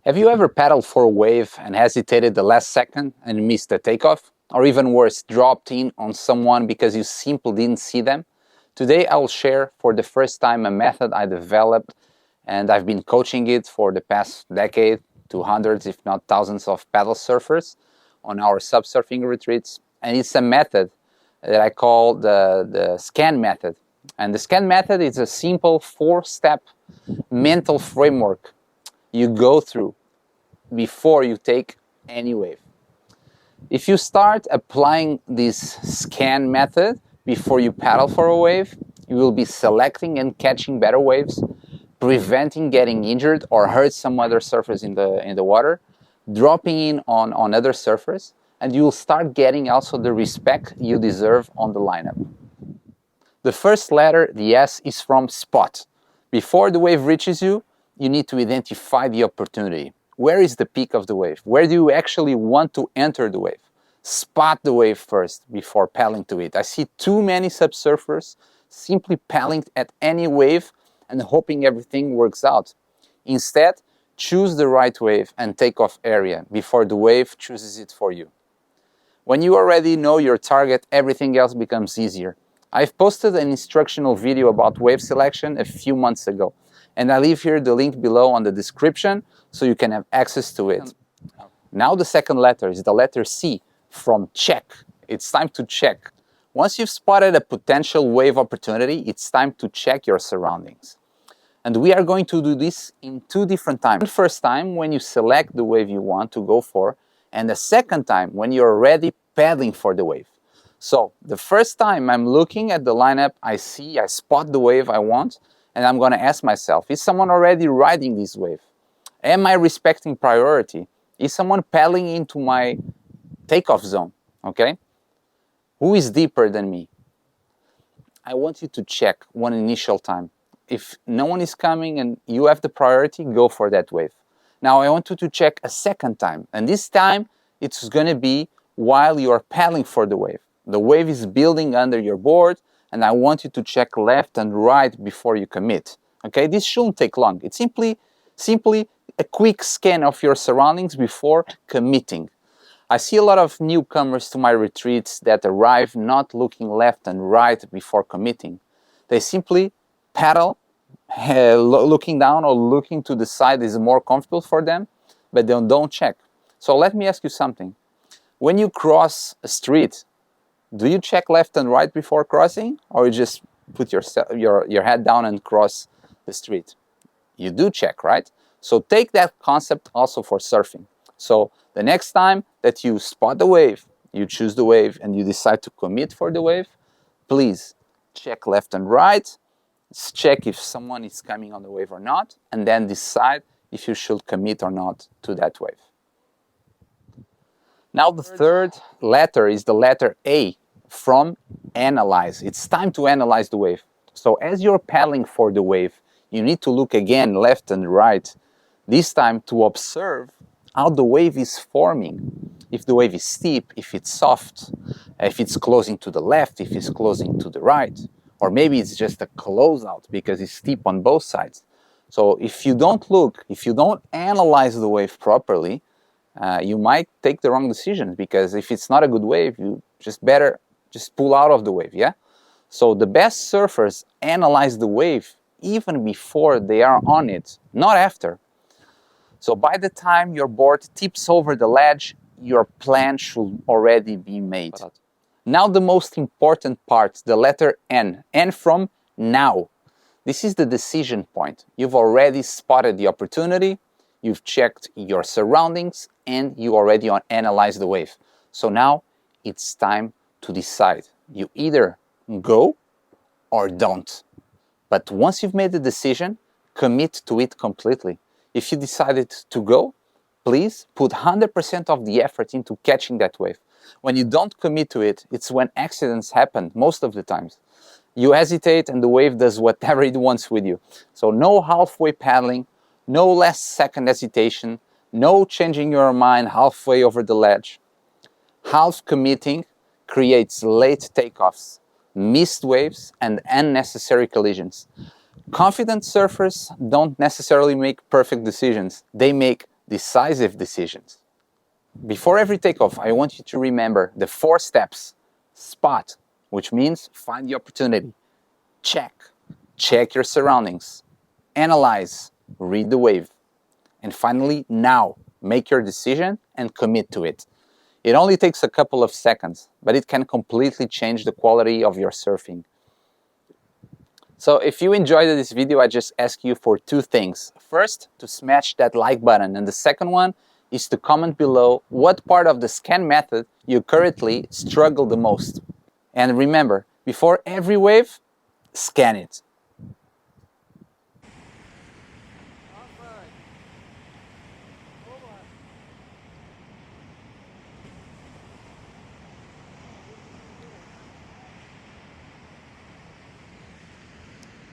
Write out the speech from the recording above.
Have you ever paddled for a wave and hesitated the last second and missed the takeoff? Or even worse, dropped in on someone because you simply didn't see them? Today I will share for the first time a method I developed, and I've been coaching it for the past decade to hundreds if not thousands of paddle surfers on our SUP Surfing retreats. And it's a method that I call the SCAN method. And the SCAN method is a simple 4-step mental framework you go through before you take any wave. If you start applying this SCAN method before you paddle for a wave, you will be selecting and catching better waves, preventing getting injured or hurt some other surfers in the water, dropping in on other surfers, and you will start getting also the respect you deserve on the lineup. The first letter, the S, is from spot. Before the wave reaches you, you need to identify the opportunity. Where is the peak of the wave? Where do you actually want to enter the wave? Spot the wave first before paddling to it. I see too many SUP surfers simply paddling at any wave and hoping everything works out. Instead, choose the right wave and takeoff area before the wave chooses it for you. When you already know your target, everything else becomes easier. I've posted an instructional video about wave selection a few months ago, and I leave here the link below on the description so you can have access to it. Now the second letter is the letter C from check. It's time to check. Once you've spotted a potential wave opportunity, it's time to check your surroundings. And we are going to do this in 2 different times. The first time when you select the wave you want to go for, and the second time when you're already paddling for the wave. So the first time I'm looking at the lineup, I spot the wave I want, and I'm going to ask myself, is someone already riding this wave? Am I respecting priority? Is someone paddling into my takeoff zone? Okay? Who is deeper than me? I want you to check one initial time. If no one is coming and you have the priority, go for that wave. Now I want you to check a second time, and this time it's going to be while you are paddling for the wave. The wave is building under your board, and I want you to check left and right before you commit. Okay, this shouldn't take long. It's simply a quick scan of your surroundings before committing. I see a lot of newcomers to my retreats that arrive not looking left and right before committing. They simply paddle, looking down or looking to the side is more comfortable for them, but they don't check. So let me ask you something. When you cross a street, do you check left and right before crossing, or you just put your head down and cross the street? You do check, right? So take that concept also for surfing. So the next time that you spot the wave, you choose the wave and you decide to commit for the wave, please check left and right, check if someone is coming on the wave or not, and then decide if you should commit or not to that wave. Now the third letter is the letter A from analyze. It's time to analyze the wave. So as you're paddling for the wave, you need to look again left and right, this time to observe how the wave is forming. If the wave is steep, if it's soft, if it's closing to the left, if it's closing to the right, or maybe it's just a closeout because it's steep on both sides. So if you don't look, if you don't analyze the wave properly, you might take the wrong decisions, because if it's not a good wave, you better pull out of the wave, yeah? So the best surfers analyze the wave even before they are on it, not after. So by the time your board tips over the ledge, your plan should already be made. Now the most important part, the letter N. N from now. This is the decision point. You've already spotted the opportunity, you've checked your surroundings, and you already analyzed the wave. So now it's time to decide. You either go or don't. But once you've made the decision, commit to it completely. If you decided to go, please put 100% of the effort into catching that wave. When you don't commit to it, it's when accidents happen most of the times. You hesitate and the wave does whatever it wants with you. So no halfway paddling, no last second hesitation, no changing your mind halfway over the ledge. Half committing creates late takeoffs, missed waves, and unnecessary collisions. Confident surfers don't necessarily make perfect decisions. They make decisive decisions. Before every takeoff, I want you to remember the 4 steps. Spot, which means find the opportunity. Check your surroundings. Analyze, read the wave. And finally, now, make your decision and commit to it. It only takes a couple of seconds, but it can completely change the quality of your surfing. So if you enjoyed this video, I just ask you for 2 things. First, to smash that like button, and the second one is to comment below what part of the scan method you currently struggle the most. And remember, before every wave, scan it.